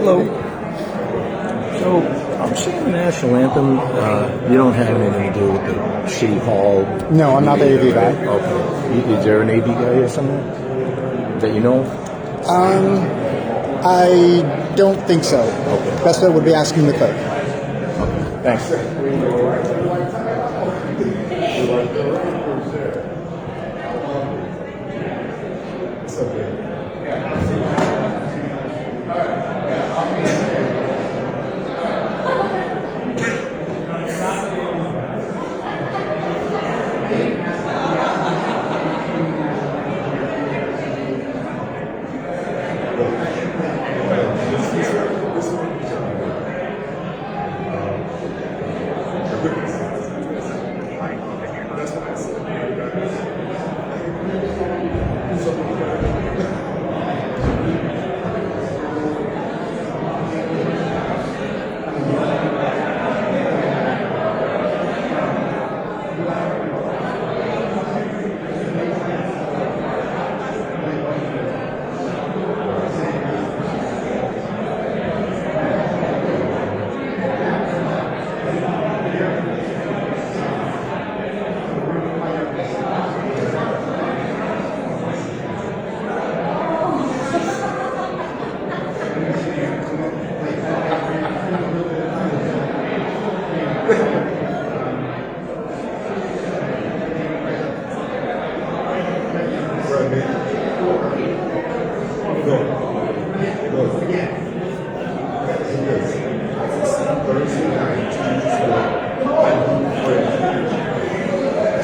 Hello. So, I'm singing the national anthem. You don't have anything to do with the City Hall? No, I'm not the AV guy. Okay. Is there an AV guy or something that you know? I don't think so. Okay. Best bet would be asking the clerk. Thanks.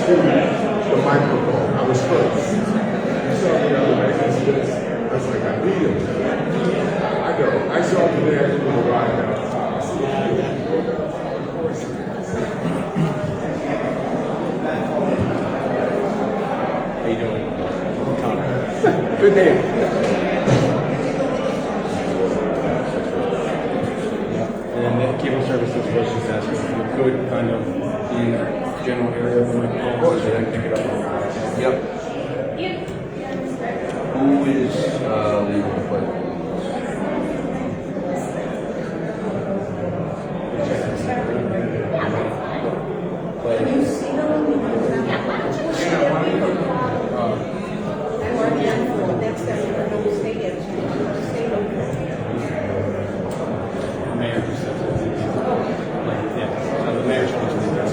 The microphone. I was first. You saw me the other night. I was like, I need him. I go. I saw him there with a ride down. How you doing? Good day. And the cable services was just asking if you could kind of in the general area of the microphone so that I can pick it up. Yep. Who is leaving the play? The mayor just says the mayor's supposed to be there.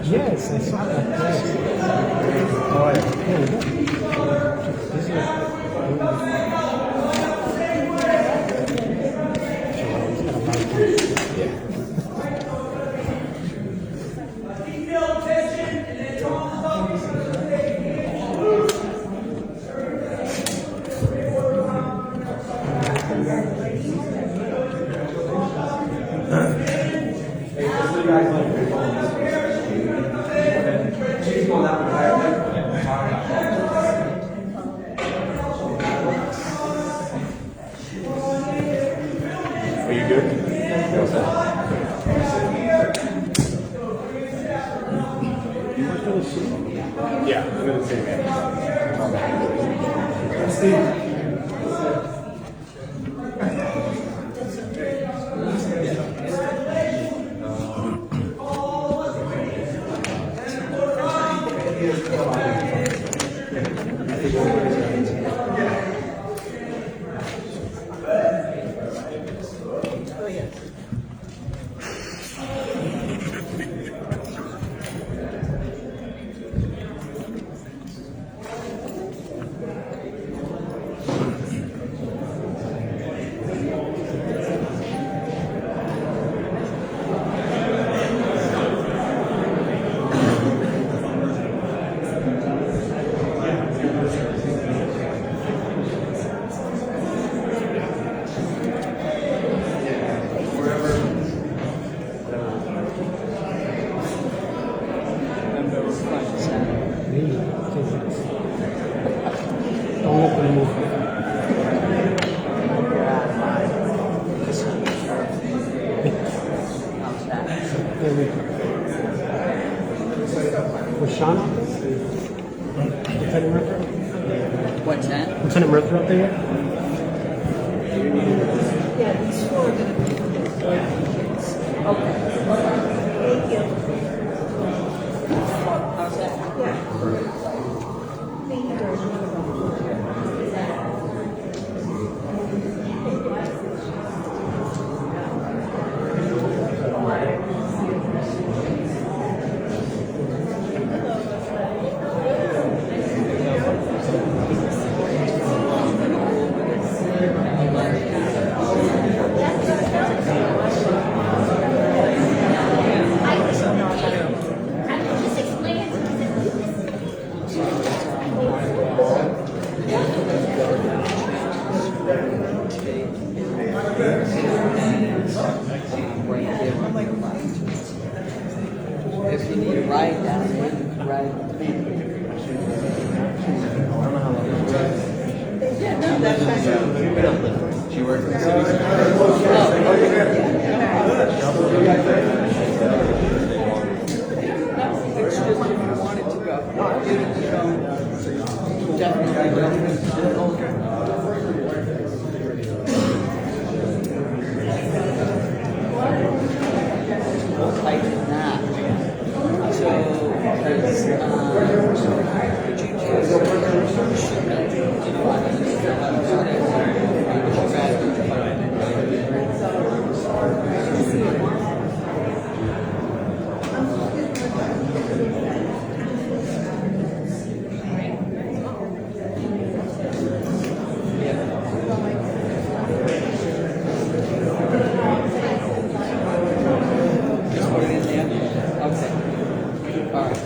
Yes, I saw that. Yes. Oh, yeah, we did. This Are you good? Yeah, I'm in the same man. don't let them move. There we go. Was Sean out there? Lieutenant Murther? What's that? Lieutenant Murther out there yet? Yeah, these four are gonna be. Okay. Thank you. How's that? Yeah. Thank you very much. If you need a ride down there, you can ride with me. Yeah, no, that's fine. She works in the city. It's just if you wanted to go. Definitely don't. I did not. So, because, did you just put it in there? Okay. All right.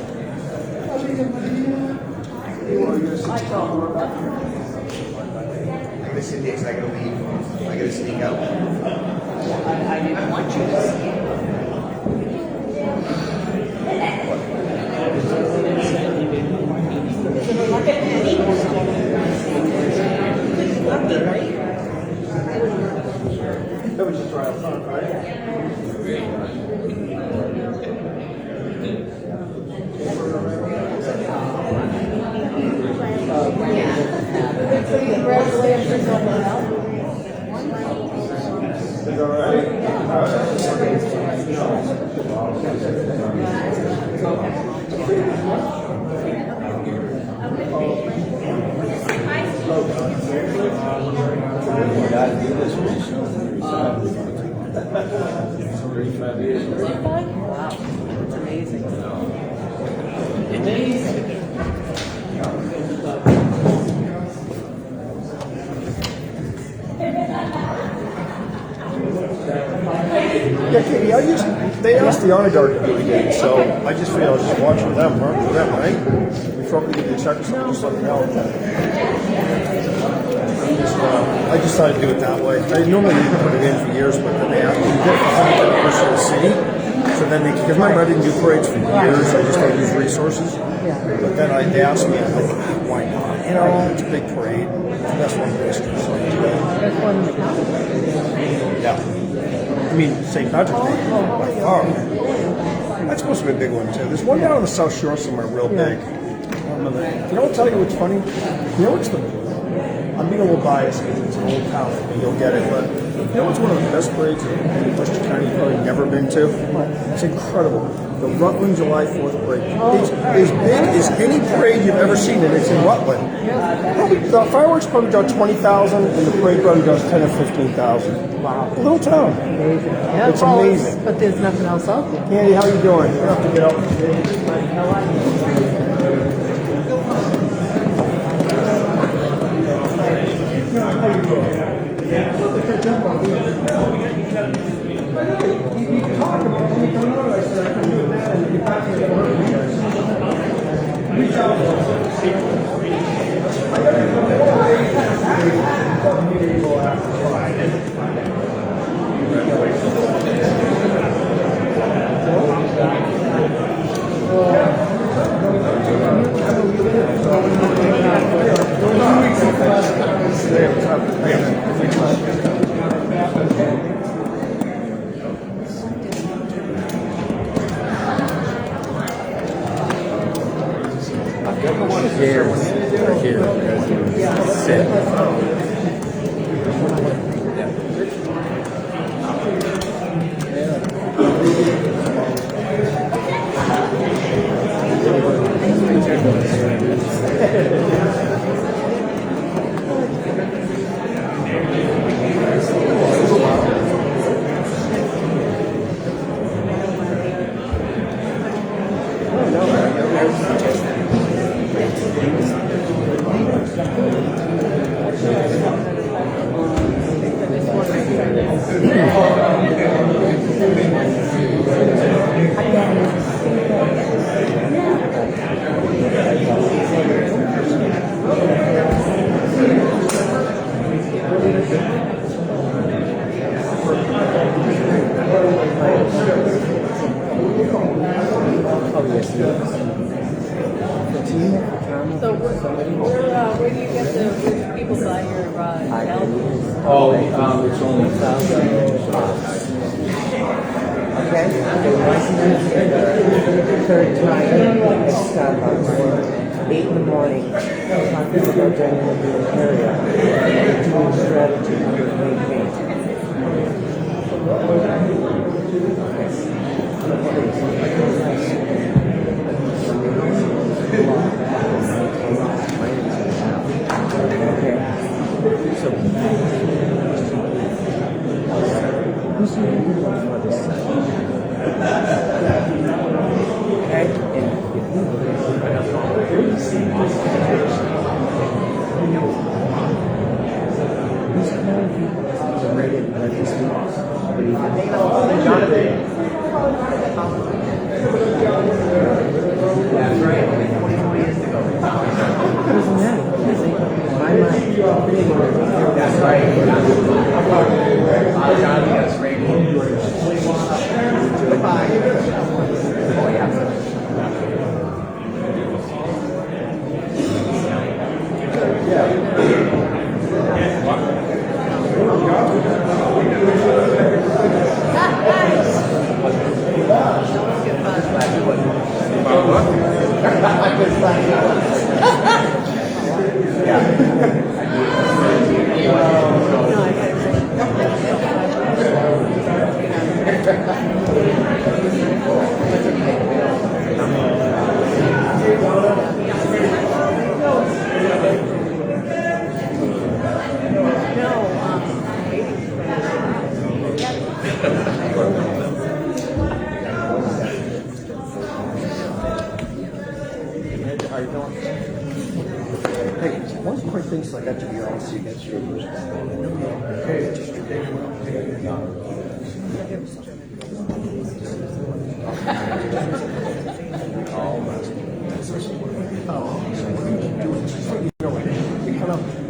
I gotta sit there 'cause I gotta leave. I gotta sneak out. I didn't want you to see it. That was just right outside, right? Congratulations on the help. Is all right? Wow, that's amazing. Yeah, Katie, they asked the honor guard to do it again, so I just figured I was just watching them, learn from them, right? Before we get the check or something, just let me know. I just decided to do it that way. I normally put it in for years, but then they asked me to get it for the city. So then because remember I didn't do parades for years, I just had to use resources. But then they asked me, I'm like, why not? You know, it's a big parade. That's one of the districts. So I do that. That's one in the county. Yeah. I mean, St. Patrick's Day, by far. That's supposed to be a big one, too. There's one down on the South Shore somewhere real big. I don't remember that. You know what, tell you what's funny? You know what's I'm being a little biased because it's an old town and you'll get it, but you know what's one of the best parades in Worcester County you've probably never been to? It's incredible. The Rutland July 4th parade. It's as big as any parade you've ever seen, and it's in Rutland. The fireworks probably draw 20,000, and the parade probably draws 10 or 15,000. Wow. A little town. Amazing. Yeah, It's amazing. But there's nothing else out there. Candy, how you doing? You have to get up. So where do you get the people buy your calendars? Oh, it's only Okay, third time at Starbucks, 8 in the morning, talking about Daniel in the area, doing strategy under maintain. So, who's your mother's son? Okay, and if you these kind of people are rated by this week, but even Jonathan. That's right, 24 years ago. Doesn't matter. My mind. That's right. Johnny gets rated. Goodbye. Oh, yeah. I got to be honest, you get your first it's just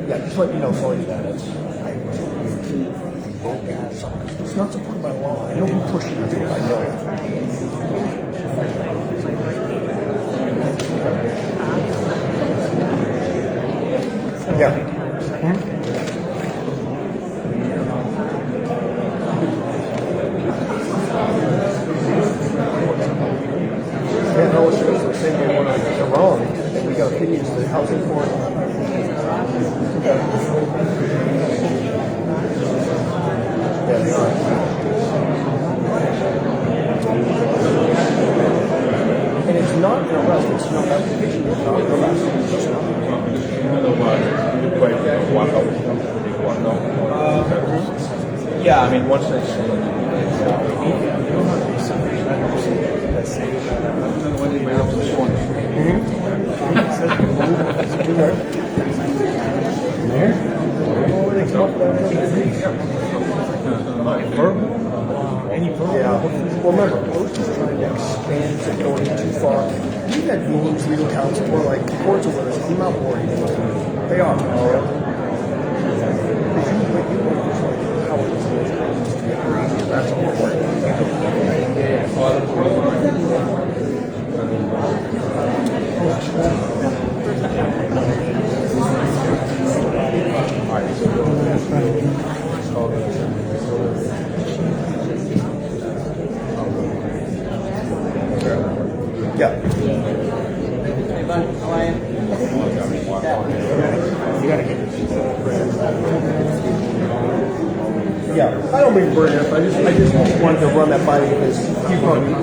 yeah, just let me know for you that it's not supported by law. I know who pushed it to do it. I know it. Yeah. Yeah, no, it's the same way when they're wrong, and we got opinions to housing for it. Yeah, they are. And it's not an arrest, it's not application, it's not an arrest. It's just not. Yeah, I mean, once they say Yeah, well, remember, Post is trying to expand and going too far. We've had meetings, legal counsel, where like the courts will let us, I'm not worried. They are. That's all we're worried Yeah. Yeah, I don't mean to bring it up. I just wanted to run that by you because you probably.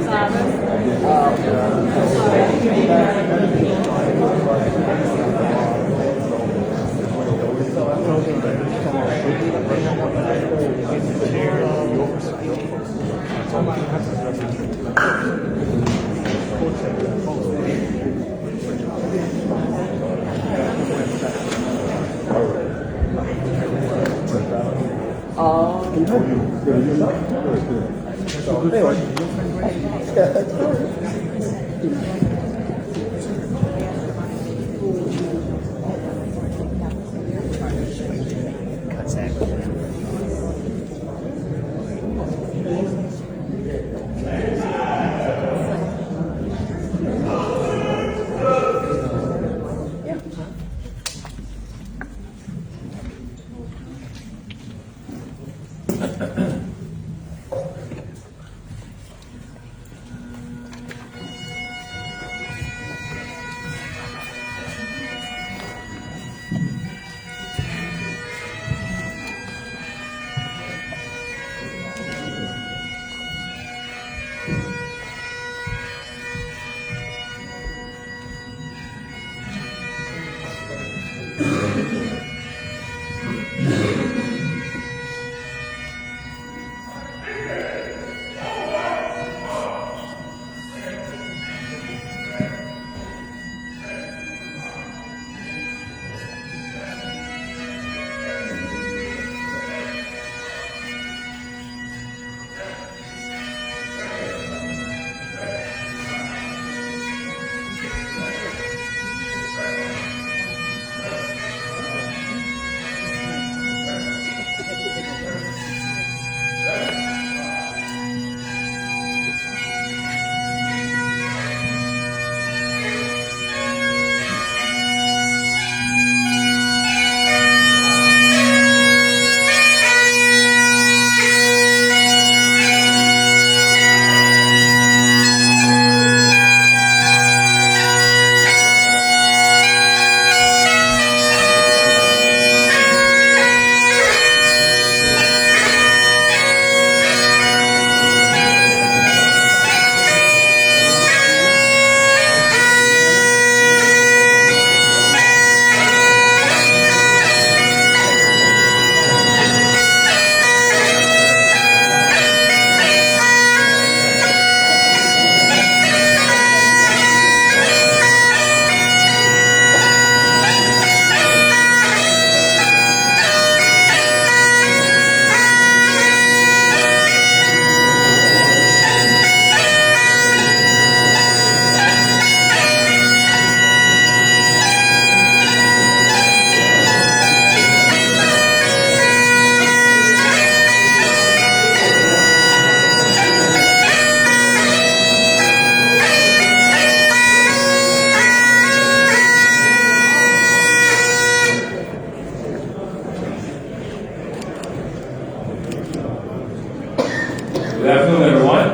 Good afternoon, everyone.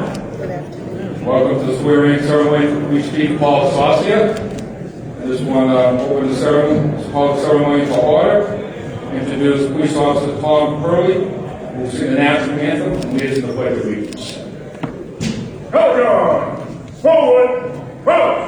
Welcome to the swearing-in ceremony for Police Chief Paul Saucia. I just want to open the ceremony, call the ceremony to order. Introduce Police Officer Tom Purley, who will sing the national anthem and lead us in the Pledge of Allegiance. Hold on! Forward! Vote!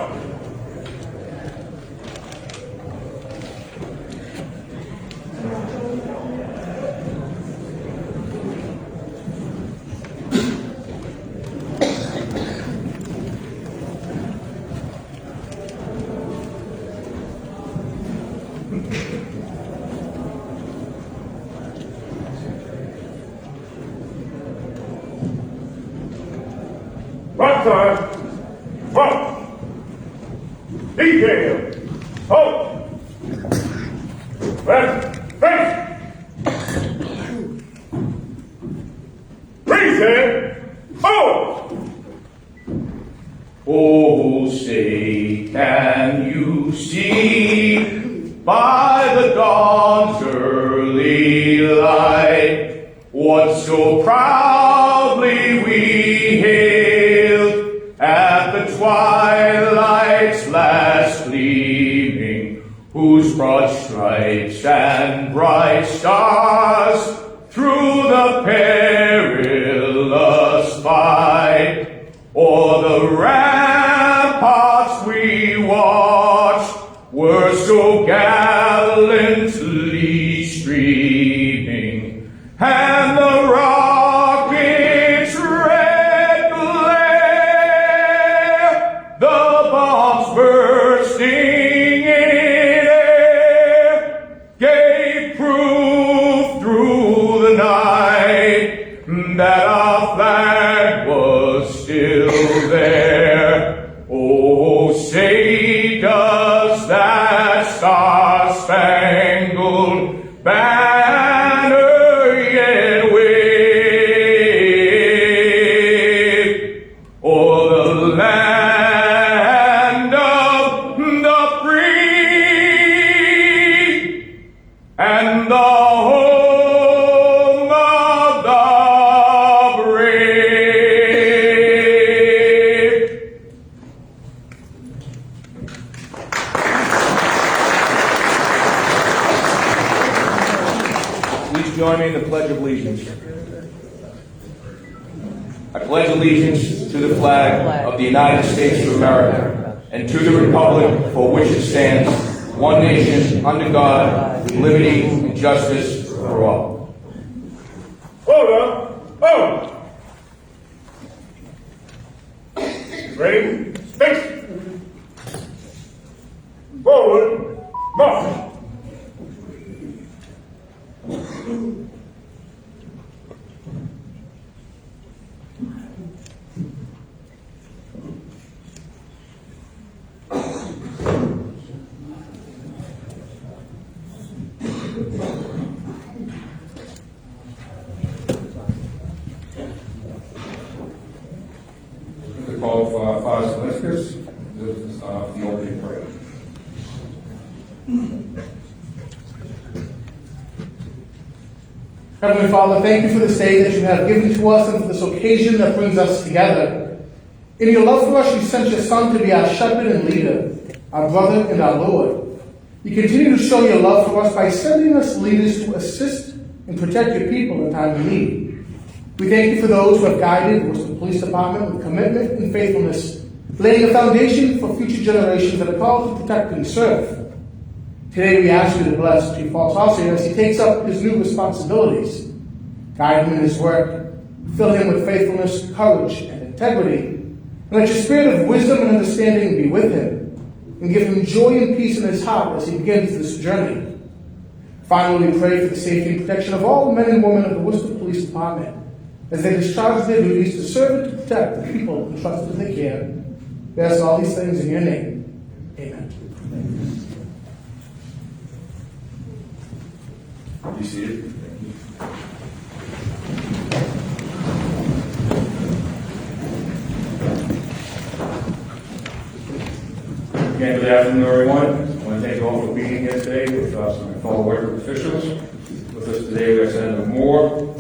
Right time. Vote. Detail. Vote. Left. Face. Reason. Vote. Oh, say, can you see by the dawn's early light what so proudly we hailed at the twilight's last gleaming, whose broad stripes and bright stars through the perilous fight o'er the ramparts we watched were so gallantly streaming, and the rocket's red glare, the bombs bursting in air, gave proof through the night that our flag was still there. Oh, say does that star-spangled banner yet wave o'er the land of the free and the home of the brave? Please join me in the Pledge of Allegiance. I pledge allegiance to the flag of the United States of America and to the republic for which it stands, one nation, under God, with liberty and justice for all. Order! Oh! Ready? Space! Forward! March! The call for Father Celestis, this is the opening prayer. Heavenly Father, thank you for this day that you have given to us and for this occasion that brings us together. In your love for us, you sent your Son to be our shepherd and leader, our brother and our Lord. You continue to show your love for us by sending us leaders to assist and protect your people in time of need. We thank you for those who have guided the Worcester Police Department with commitment and faithfulness, laying a foundation for future generations that are called to protect and serve. Today we ask you to bless Chief Paul Saucia as he takes up his new responsibilities. Guide him in his work, fill him with faithfulness, courage, and integrity, and let your spirit of wisdom and understanding be with him, and give him joy and peace in his heart as he begins this journey. Finally, we pray for the safety and protection of all men and women of the Worcester Police Department as they discharge their duties to serve and to protect the people entrusted to their care. We ask all these things in your name. Amen. Be seated. Again, good afternoon, everyone. I want to thank you all for being here today with us and my fellow elected officials. With us today, we have Senator Moore,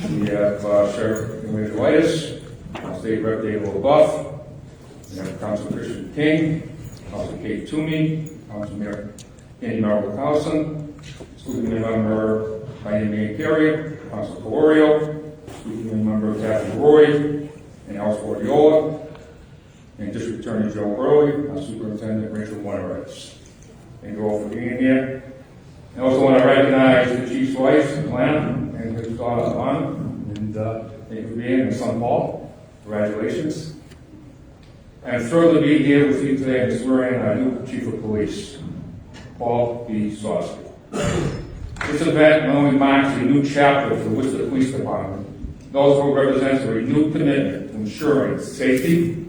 the We have Sheriff Emilius, State Rep Dave LaBeouf, we have Council Christian King, Council Kate Toomey, Council Mayor Andy Merrill Carlson, School Committee Member Diane Perry, Council Colorio, School Committee Member Kathy Roy, and House Guardiola, and District Attorney Joe Burley, our Superintendent Rachel Wonerites. Thank you all for being here. I also want to recognize the Chief's wife, Atlanta, and his daughter, Lana, and thank you for being in St. Paul. Congratulations. I'm thrilled to be here with you today and swearing our new Chief of Police, Paul B. Saucy. This event not only marks a new chapter for the Worcester Police Department, it also represents a renewed commitment to ensuring safety,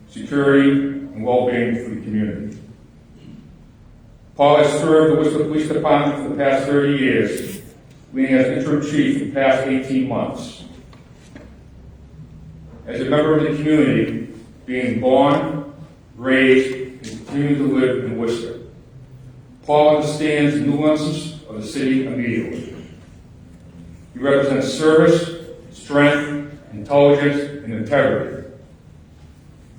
security, and well-being for the community. Paul has served the Worcester Police Department for the past 30 years, leading as interim chief for the past 18 months. As a member of the community, being born, raised, and continuing to live in Worcester, Paul understands the nuances of the city immediately. He represents service, strength, intelligence, and integrity.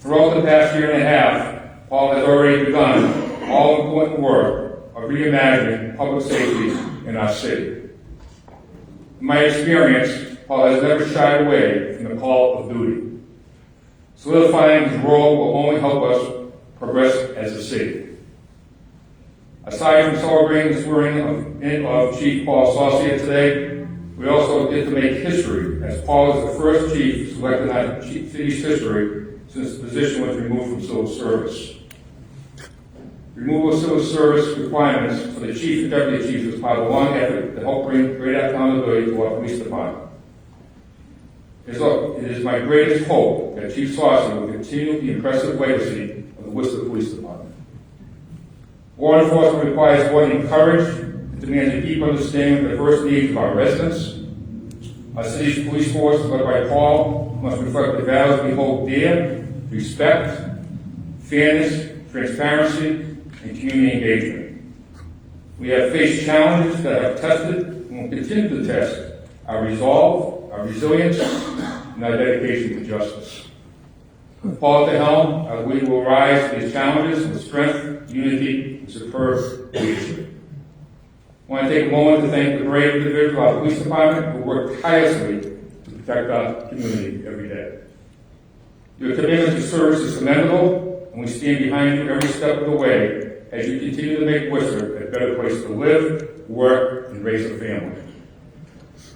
Throughout the past year and a half, Paul has already begun all important work of reimagining public safety in our city. In my experience, Paul has never shied away from the call of duty. Solidifying his role will only help us progress as a city. Aside from celebrating the swearing of Chief Paul Saucy today, we also get to make history, as Paul is the first chief selected in our city's history since the position was removed from civil service. Removal of civil service requirements for the chief and deputy chief is part of a long effort to help bring greater accountability to our police department. It is my greatest hope that Chief Saucy will continue the impressive legacy of the Worcester Police Department. Law enforcement requires more than courage. It demands a deep understanding of the diverse needs of our residents. Our city's police force, led by Paul, must reflect the values we hold dear: respect, fairness, transparency, and community engagement. We have faced challenges that have tested and will continue to test our resolve, our resilience, and our dedication to justice. With Paul at the helm, we will rise to these challenges with strength, unity, and superb leadership. I want to take a moment to thank the brave individuals of our police department who work tirelessly to protect our community every day. Your commitment to service is commendable, and we stand behind you every step of the way as you continue to make Worcester a better place to live, work, and raise a family.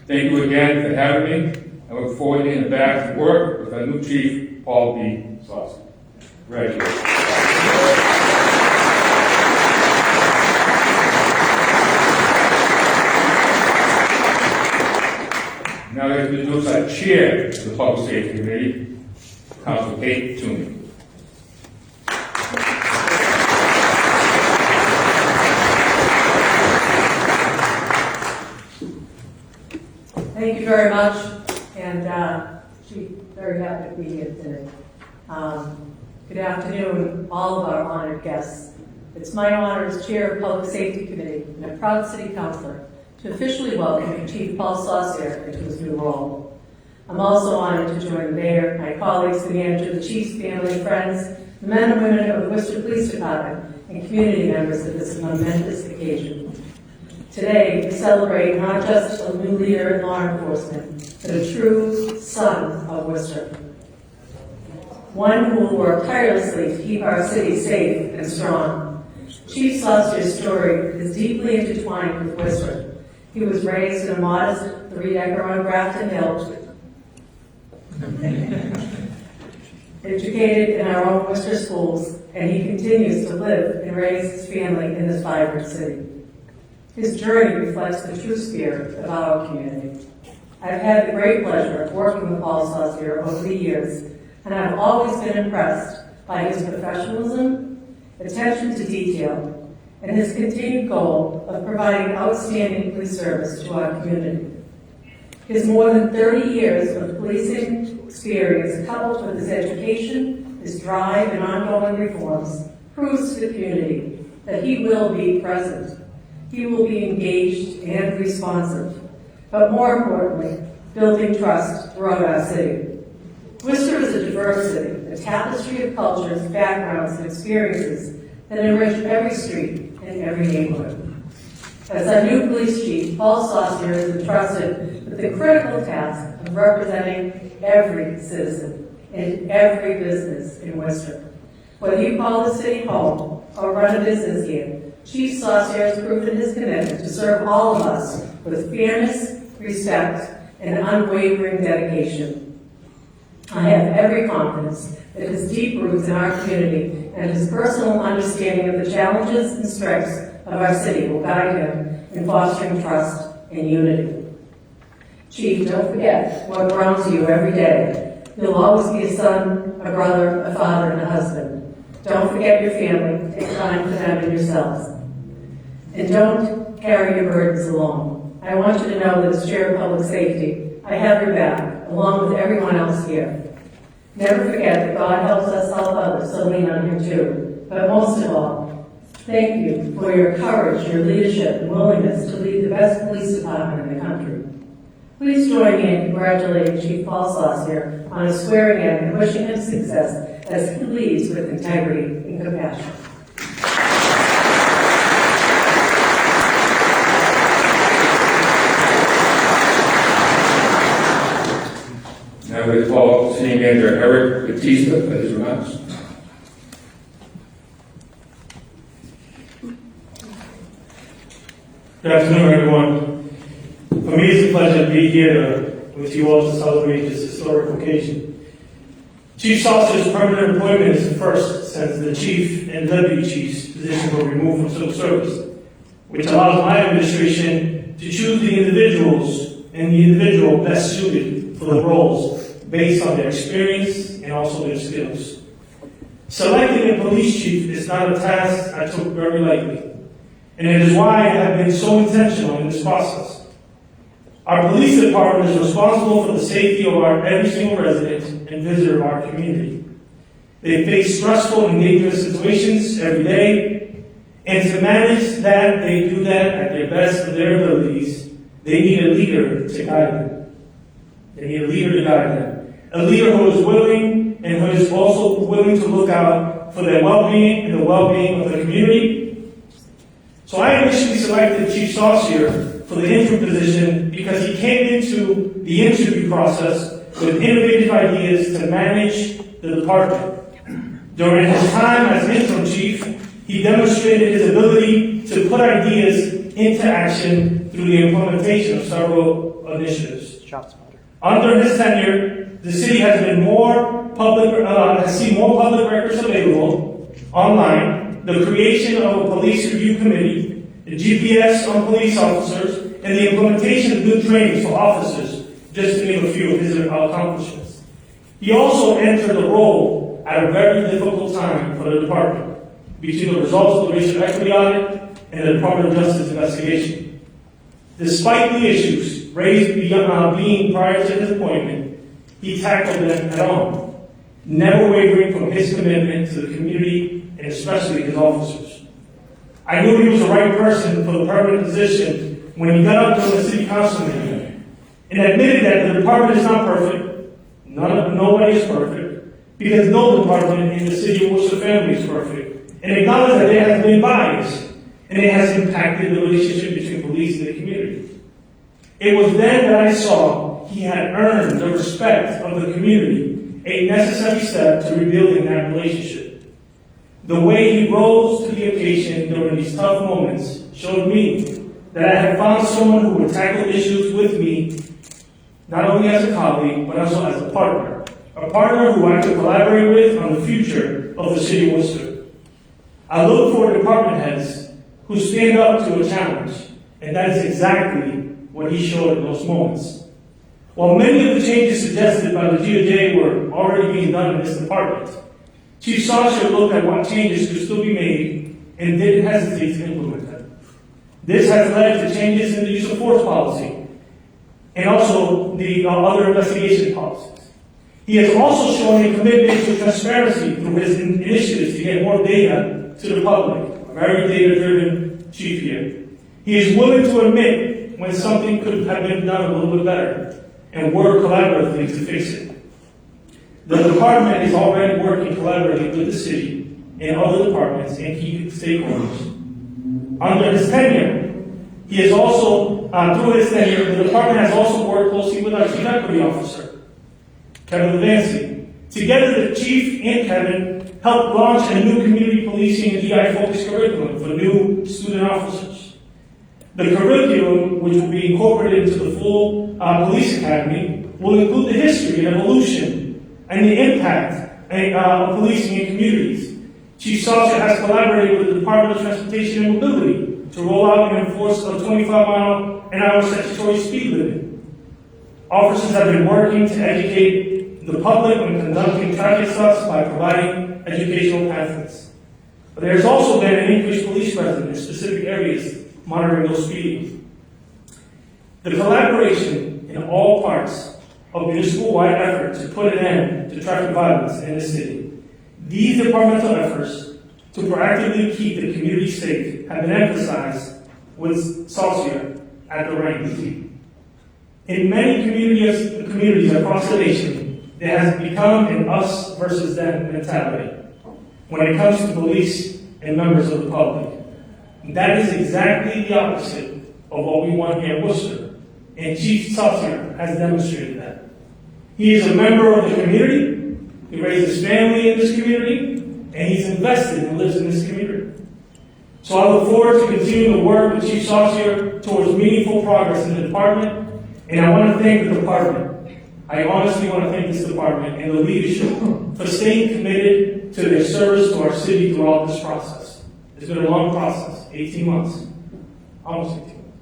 Thank you again for having me. I look forward to getting back to work with our new chief, Paul B. Saucy. Congratulations. Now I'd like to introduce our chair of the Public Safety Committee, Council Kate Toomey. Thank you very much, and she's very happy to be here today. Good afternoon, all of our honored guests. It's my honor as Chair of Public Safety Committee and a proud City Councilor to officially welcome Chief Paul Saucy into his new role. I'm also honored to join the Mayor, my colleagues, the manager, the Chief's family, friends, the men and women of the Worcester Police Department, and community members of this momentous occasion. Today, we celebrate not just a new leader in law enforcement, but a true son of Worcester. One who will work tirelessly to keep our city safe and strong. Chief Saucy's story is deeply intertwined with Worcester. He was raised in a modest 3-acre on Grafton Hill, educated in our own Worcester schools, and he continues to live and raise his family in this vibrant city. His journey reflects the true spirit of our community. I've had the great pleasure of working with Paul Saucy over the years, and I've always been impressed by his professionalism, attention to detail, and his continued goal of providing outstanding police service to our community. His more than 30 years of policing experience, coupled with his education, his drive, and ongoing reforms, proves to the community that he will be present. He will be engaged and responsive. But more importantly, building trust throughout our city. Worcester is a diverse city, a tapestry of cultures, backgrounds, and experiences that enrich every street and every neighborhood. As our new police chief, Paul Saucier is entrusted with the critical task of representing every citizen and every business in Worcester. Whether you call the city home or run a business here, Chief Saucier has proven his commitment to serve all of us with fairness, respect, and unwavering dedication. I have every confidence that his deep roots in our community and his personal understanding of the challenges and strengths of our city will guide him in fostering trust and unity. Chief, don't forget what grounds you every day. You'll always be a son, a brother, a father, and a husband. Don't forget your family. Take time for them and yourselves. And don't carry your burdens alone. I want you to know that as Chair of Public Safety, I have your back, along with everyone else here. Never forget that God helps us help others, so lean on Him too. But most of all, thank you for your courage, your leadership, and willingness to lead the best police department in the country. Please join me in congratulating Chief Paul Saucier on his swearing in and wishing him success as he leads with integrity and compassion. Now we call City Manager Eric Batista for his remarks. Good afternoon, everyone. For me, it's a pleasure to be here with you all to celebrate this historic occasion. Chief Saucier's permanent appointment is the first since the chief and deputy chief's positions were removed from civil service, which allows my administration to choose the individuals and the individual best suited for the roles based on their experience and also their skills. Selecting a police chief is not a task I took very lightly, and it is why I have been so intentional in this process. Our police department is responsible for the safety of every single resident and visitor of our community. They face stressful and dangerous situations every day, and to manage that, they do that at their best of their abilities. They need a leader to guide them. They need a leader to guide them. A leader who is willing and who is also willing to look out for their well-being and the well-being of the community. So I initially selected Chief Saucier for the interim position because he came into the interview process with innovative ideas to manage the department. During his time as interim chief, he demonstrated his ability to put ideas into action through the implementation of several initiatives. Under his tenure, the city has seen more public records available online, the creation of a police review committee, the GPS on police officers, and the implementation of new trainings for officers, just to name a few of his accomplishments. He also entered the role at a very difficult time for the department, between the results of the racial equity audit and the Department of Justice investigation. Despite the issues raised being prior to his appointment, he tackled them head on, never wavering from his commitment to the community and especially his officers. I knew he was the right person for the permanent position when he got up during the city council meeting and admitted that the department is not perfect. Nobody is perfect, because no department in the city of Worcester family is perfect, and acknowledged that there has been bias and it has impacted the relationship between police and the community. It was then that I saw he had earned the respect of the community, a necessary step to rebuilding that relationship. The way he rose to the occasion during these tough moments showed me that I had found someone who would tackle issues with me, not only as a colleague, but also as a partner who I could collaborate with on the future of the city of Worcester. I look for department heads who stand up to a challenge, and that is exactly what he showed in those moments. While many of the changes suggested by the DOJ were already being done in this department, Chief Saucier looked at what changes could still be made and didn't hesitate to implement them. This has led to changes in the use of force policy and also the other investigation policies. He has also shown a commitment to transparency through his initiatives to get more data to the public. A very data-driven chief here. He is willing to admit when something could have been done a little bit better. and work collaboratively to fix it. The department is already working collaboratively with the city and other departments and key stakeholders. Under his tenure, he has also, through his tenure, the department has also worked closely with our Chief Equity Officer, Kevin Levancy. Together, the Chief and Kevin helped launch a new community policing and DI-focused curriculum for new student officers. The curriculum, which will be incorporated into the full police academy, will include the history and evolution and the impact of policing in communities. Chief Saucer has collaborated with the Department of Transportation and Mobility to roll out and enforce a 25-mile-an-hour statutory speed limit. Officers have been working to educate the public when conducting traffic stops by providing educational pamphlets. But there's also been an increased police presence in specific areas monitoring those speeds. The collaboration in all parts of municipal-wide effort to put an end to traffic violence in the city. These departmental efforts to proactively keep the community safe have been emphasized with Saucier at the rank. In many communities across the nation, there has become an us versus them mentality when it comes to police and members of the public. That is exactly the opposite of what we want here in Worcester, and Chief Saucier has demonstrated that. He is a member of the community, he raised his family in this community, and he's invested and lives in this community. So I look forward to continuing to work with Chief Saucier towards meaningful progress in the department, and I want to thank the department. I honestly want to thank this department and the leadership for staying committed to their service to our city throughout this process. It's been a long process, 18 months, almost 18 months.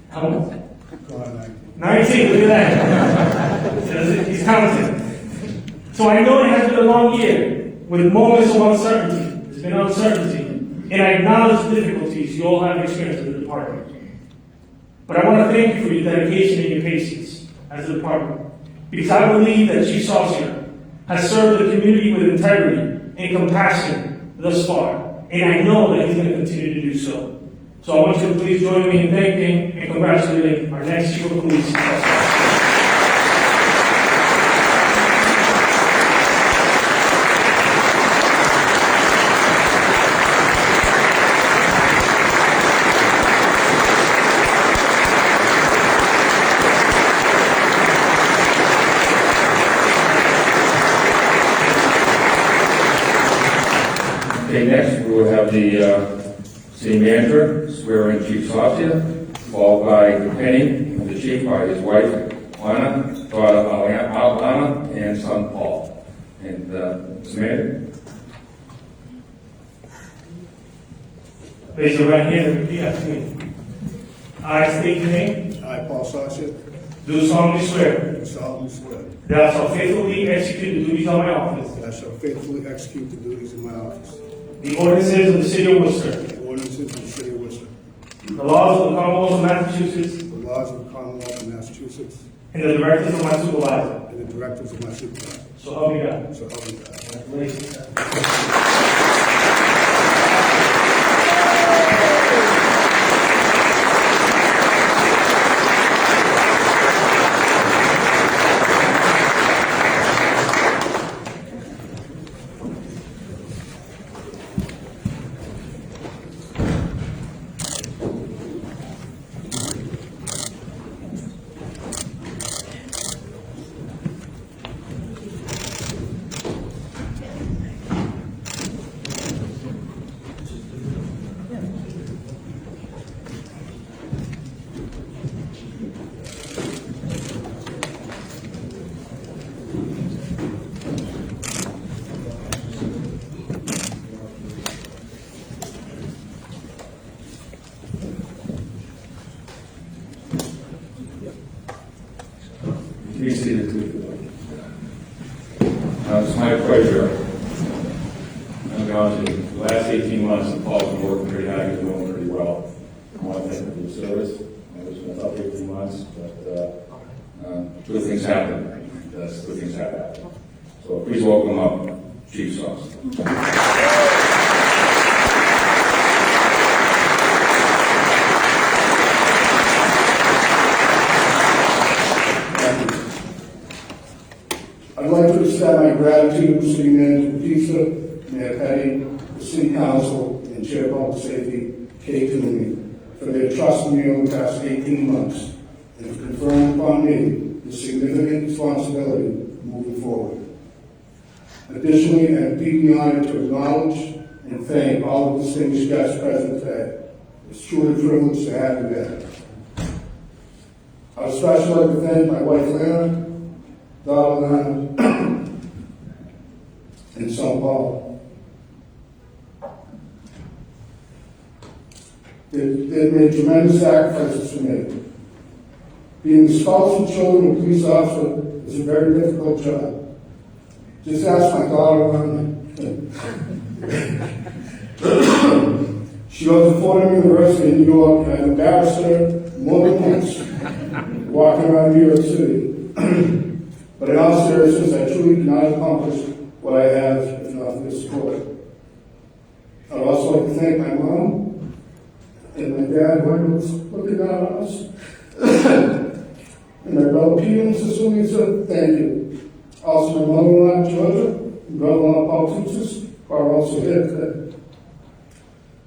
How much? 19, look at that. He's counting. So I know it has been a long year with moments of uncertainty. There's been uncertainty. And I acknowledge the difficulties you all have experienced in the department. But I want to thank you for your dedication and your patience as a department. Because I believe that Chief Saucier has served the community with integrity and compassion thus far. And I know that he's going to continue to do so. So I want you to please join me in thanking and congratulating our next Chief of Police. Okay, next we will have the city manager swear in Chief Saucier, followed by the penning of the chief by his wife, Lana, daughter Alana, and son Paul. And Mr. Manager. Raise your right hand and repeat after me. I state your name. I, Paul Saucier, Do solemnly swear do solemnly swear that I shall faithfully execute the duties of my office, that I shall faithfully execute the duties of my office, the ordinances of the city of Worcester, the ordinances of the city of Worcester, the laws of the Commonwealth of Massachusetts, the laws of the Commonwealth of Massachusetts, and the directives of my supervisor. and the directives of my supervisor. So help me God. So help me God. Congratulations. Please see the two. It's my pleasure. I'm going to the last 18 months, and Paul's been working pretty hard, he's doing pretty well. I want to thank him for his service. It's been about 18 months, but good things happen. Good things have happened. So please welcome up Chief Saucier. I'd like to extend my gratitude to City Manager Batista, Mayor Petty, the City Council, and Chair of Public Safety, Kate Toomey, for their trust in me over the past 18 months and for conferring upon me the significant responsibility moving forward. Additionally, I am deeply honored to acknowledge and thank all the distinguished guests present today. It's truly a privilege to have you there. I would especially like to thank my wife Lana, daughter Lana, and son Paul. They've made tremendous sacrifices for me. Being the spouse and children of a police officer is a very difficult job. Just ask my daughter Lana. She goes to Fordham University in New York, and I've embarrassed her more than once walking around New York City. But in all seriousness, I truly cannot accomplish what I have if not for this support. I'd also like to thank my mom and my dad, who was looking down on us, and my brother Peter and sister Lisa, thank you. Also my mother-in-law Georgia, and brother-in-law Paul Tutsis, who are also here today.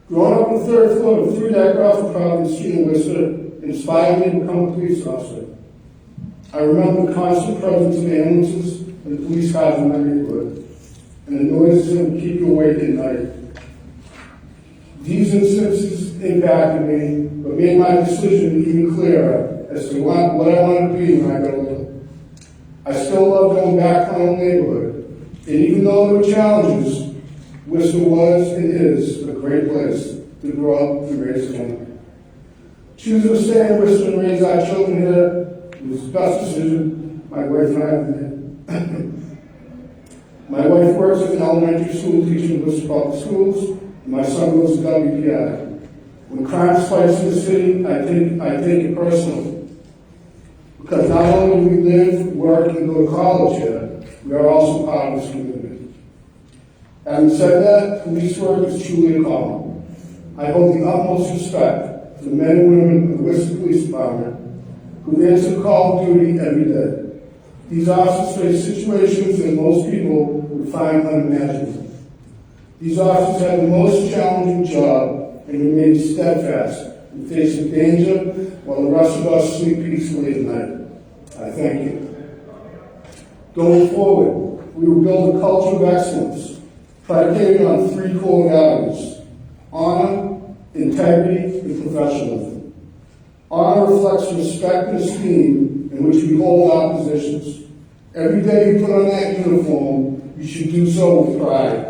Growing up on the third floor of a three-deck office Providence Street in Worcester inspired me to become a police officer. I remember the constant presence of ambulances and the police cars in my neighborhood, and the noises that would keep you awake at night. These instances impacted me, but made my decision even clearer as to what I wanted to be when I got older. I still love going back to my own neighborhood, and even though there were challenges, Worcester was and is a great place to grow up and raise a family. Choosing to stay in Worcester and raise our children here was the best decision my wife and I have made. My wife works as an elementary school teacher in Worcester Public Schools, and my son goes to WPI. When crime spikes in the city, I take it personally. Because not only do we live, work, and go to college here, we are also part of this community. Having said that, police work is truly a calling. I hold the utmost respect for the men and women of the Worcester Police Department who answer the call of duty every day. These officers face situations that most people would find unimaginable. These officers have the most challenging job and remain steadfast in facing danger while the rest of us sleep peacefully at night. I thank you. Going forward, we will build a culture of excellence predicated on three core values: honor, integrity, and professionalism. Honor reflects respect and esteem in which we hold our positions. Every day you put on that uniform, you should do so with pride.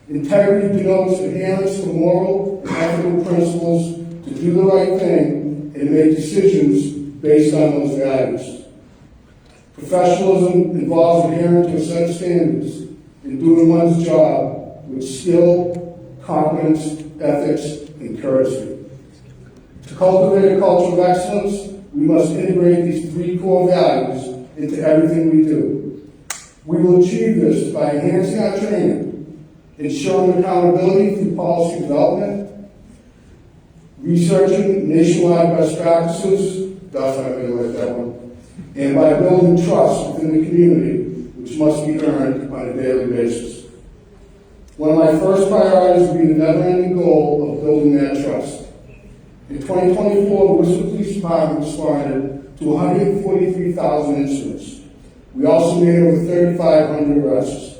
Integrity denotes adherence to moral and ethical principles to do the right thing and make decisions based on those values. Professionalism involves adhering to a set of standards and doing one's job with skill, competence, ethics, and courtesy. To cultivate a culture of excellence, we must integrate these three core values into everything we do. We will achieve this by enhancing our training, ensuring accountability through policy development, researching nationwide best practices, definitely like that one, and by building trust within the community, which must be earned on a daily basis. One of my first priorities will be the never-ending goal of building that trust. In 2024, the Worcester Police Department responded to 143,000 incidents. We also made over 3,500 arrests.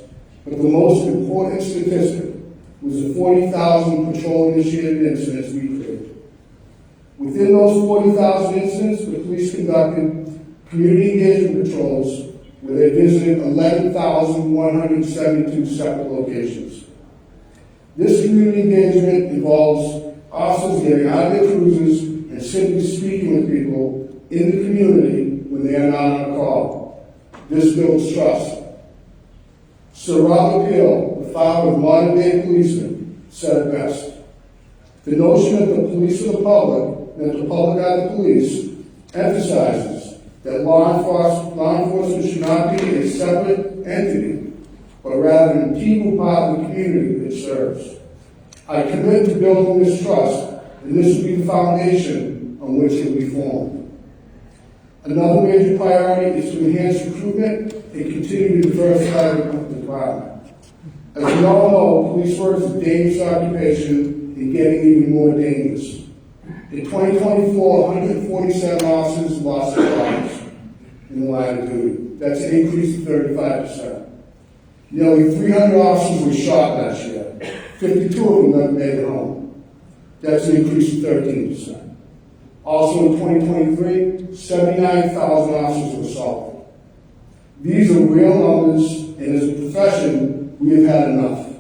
But the most important statistic was the 40,000 patrol-initiated incidents we cleared. Within those 40,000 incidents, the police conducted community engagement patrols where they visited 11,172 separate locations. This community engagement involves officers getting out of their cruisers and simply speaking with people in the community when they are not on a call. This builds trust. Sir Robert Peel, the father of modern-day policemen, said it best. The notion that the police are the public, that the public are the police, emphasizes that law enforcement should not be a separate entity, but rather an integral part of the community it serves. I commit to building this trust, and this will be the foundation on which it will be formed. Another major priority is to enhance recruitment and continue to diversify the department. As we all know, police work is a dangerous occupation and getting even more dangerous. In 2024, 147 officers lost their lives in the line of duty. That's an increase of 35%. Nearly 300 officers were shot last year. 52 of them never made it home. That's an increase of 13%. Also in 2023, 79,000 officers were assaulted. These are real numbers, and as a profession, we have had enough.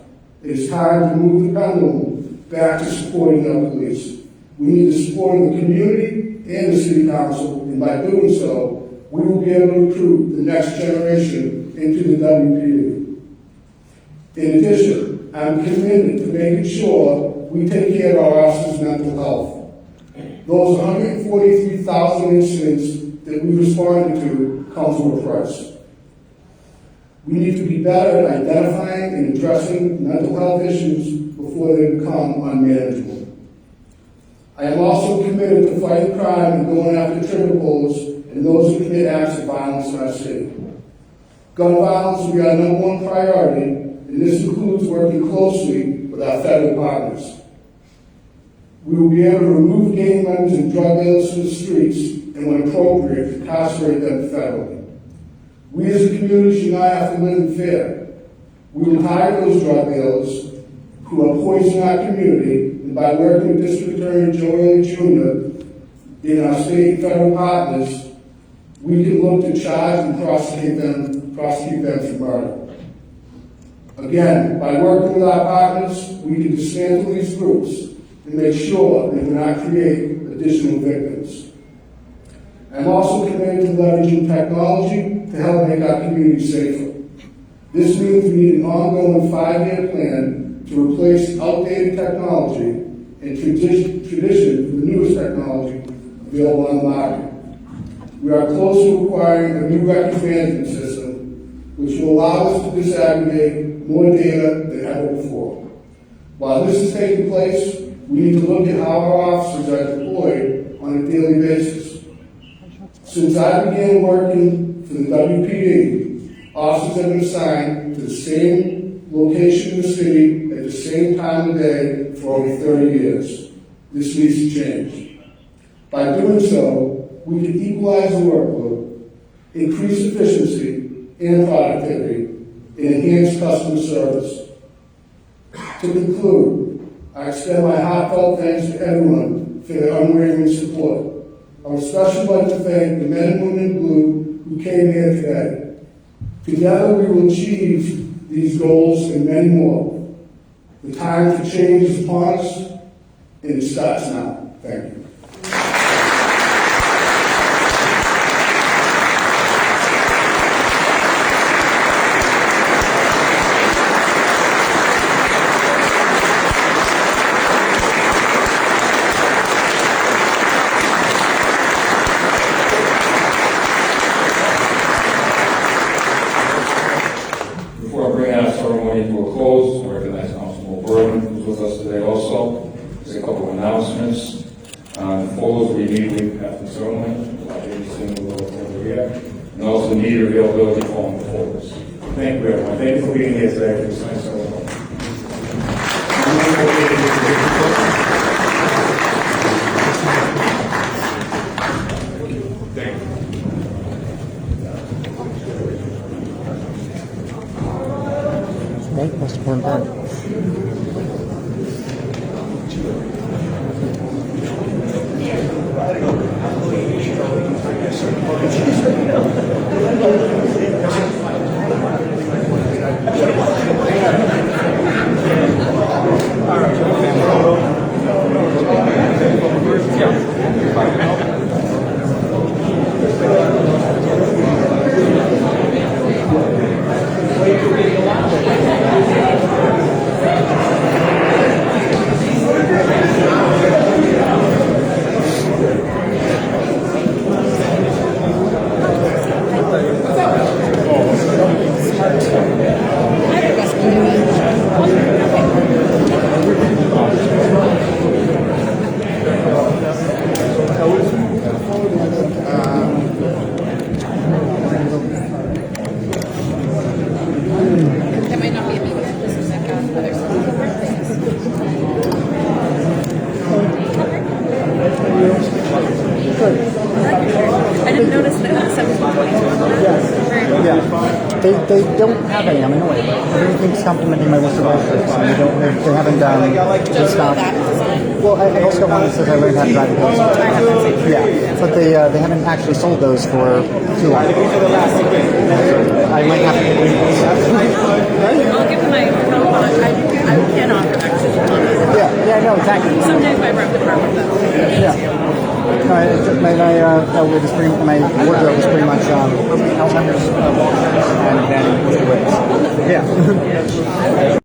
It is time to move the pendulum back to supporting our police. We need the support of the community and the city council, and by doing so, we will be able to recruit the next generation into the WPD. In addition, I'm committed to making sure we take care of our officers' mental health. Those 143,000 incidents that we responded to comes with a price. We need to be better at identifying and addressing mental health issues before they become unmanageable. I am also committed to fighting crime and going after trigger pullers and those who commit acts of violence in our city. Gun violence will be our number one priority, and this includes working closely with our federal partners. We will be able to remove gang members and drug dealers from the streets, and when appropriate, incarcerate them federally. We as a community should not have to live in fear. We will hire those drug dealers who are poisoning our community, and by working with District Attorney Joe Early Jr. in our state and federal partners, we can look to charge and prosecute them for murder. Again, by working with our partners, we can dismantle these groups and make sure they do not create additional victims. I'm also committed to leveraging technology to help make our community safer. This means we need an ongoing 5-year plan to replace outdated technology and tradition for the newest technology available on the market. We are close to acquiring a new records management system, which will allow us to disaggregate more data than ever before. While this is taking place, we need to look at how our officers are deployed on a daily basis. Since I began working for the WPD, officers have been assigned to the same location in the city at the same time of day for over 30 years. This needs to change. By doing so, we can equalize the workload, increase efficiency and productivity, and enhance customer service. To conclude, I extend my heartfelt thanks to everyone for their unwavering support. I would especially like to thank the men and women in blue who came here today. Together we will achieve these goals and many more. The time for change is upon us, and it starts now. Thank you. To a close, I recognize Councilman Burton, who's with us today also. There's a couple of announcements. The photos will be immediately after the ceremony. We'll have everything over here. And also the media availability following the photos. Thank you, everyone. Thank you for being here today for this nice ceremony. Must have burned burnt. I didn't notice that it was 1722. Yes. Very cool. Yeah. They don't have any. I'm annoyed. Everything's complimenting my Worcester shirts, and they haven't Just that design. Well, I also wanted since I learned how to drive a I car. have that same. Yeah, but they haven't actually sold those for too long. I might have to. I'll give you my phone call. I can't offer extra on it. Yeah, no, exactly. Someday my rep would rep with them. Yeah. No, it was pretty, my wardrobe was pretty much Alzheimer's, and then Worcester Wigs. Yeah.